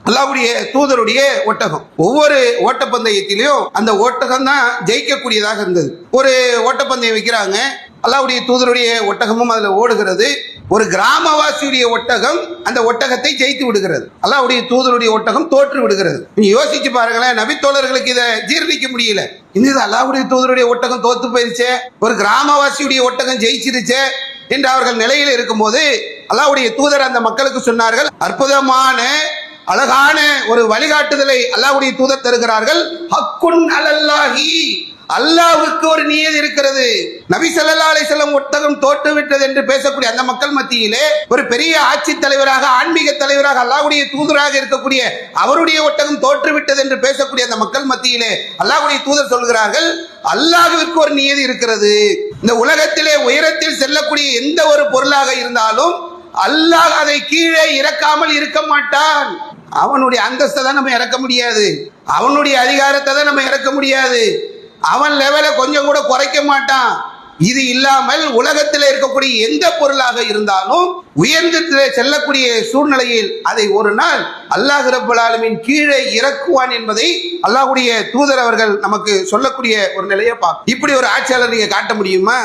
அல்லாஹ்வுடைய தூதருடைய ஒட்டகம். ஒவ்வொரு ஓட்டப்பந்தயத்திலையும் அந்த ஒட்டகம் தான் ஜெயிக்கக்கூடியதாக இருந்தது. ஒரு ஓட்டப்பந்தயம் வைக்கிறாங்க, அல்லாஹ்வுடைய தூதருடைய ஒட்டகமும் அதுல ஓடுகிறது. ஒரு கிராமவாசியுடைய ஒட்டகம் அந்த ஒட்டகத்தை ஜெயித்து விடுகிறது, அல்லாஹ்வுடைய தூதருடைய ஒட்டகம் தோற்று விடுகிறது. நீங்க யோசிச்சு பாருங்களேன், நபித்தோழர்களுக்கு இதை ஜீர்ணிக்க முடியல. இந்த அல்லாஹ்வுடைய தூதருடைய ஒட்டகம் தோத்து போயிருச்சே, ஒரு கிராமவாசியுடைய ஒட்டகம் ஜெயிச்சிருச்சே என்று அவர்கள் நிலையில் இருக்கும்போது அல்லாஹ்வுடைய தூதர் அந்த மக்களுக்கு சொன்னார்கள், அற்புதமான அழகான ஒரு வழிகாட்டுதலை அல்லாஹ்வுடைய தூதர் தருகிறார்கள். ஹக்குன் அலல்லாஹி, அல்லாஹ்வுக்கு ஒரு நியதி இருக்கிறது. நபி ஸல்லல்லாஹு அலைஹி வஸல்லம் ஒட்டகம் தோற்று விட்டது என்று பேசக்கூடிய அந்த மக்கள் மத்தியிலே ஒரு பெரிய ஆட்சி தலைவராக, ஆன்மீக தலைவராக, அல்லாஹ்வுடைய தூதராக இருக்கக்கூடிய அவருடைய ஒட்டகம் தோற்று விட்டது என்று பேசக்கூடிய அந்த மக்கள் மத்தியிலே அல்லாஹ்வுடைய தூதர் சொல்கிறார்கள், அல்லாஹ்விற்கு ஒரு நியதி இருக்கிறது. இந்த உலகத்திலே உயரத்தில் செல்லக்கூடிய எந்த ஒரு பொருளாக இருந்தாலும் அல்லாஹ் அதை கீழே இறக்காமல் இருக்க மாட்டான். அவனுடைய அந்தஸ்தை தான் நம்ம இறக்க முடியாது, அவனுடைய அதிகாரத்தை தான் நம்ம இறக்க முடியாது, அவன் லெவலை கொஞ்சம் கூட குறைக்க மாட்டான். இது இல்லாமல் உலகத்தில் இருக்கக்கூடிய எந்த பொருளாக இருந்தாலும் உயர்ந்து செல்லக்கூடிய சூழ்நிலையில் அதை ஒரு நாள் அல்லாஹ் ரப்பல் ஆலமீன் கீழே இறக்குவான் என்பதை அல்லாஹ்வுடைய தூதர் அவர்கள் நமக்கு சொல்லக்கூடிய ஒரு நிலையை பார்க்க. இப்படி ஒரு ஆட்சியாளர் நீங்க காட்ட முடியுமா?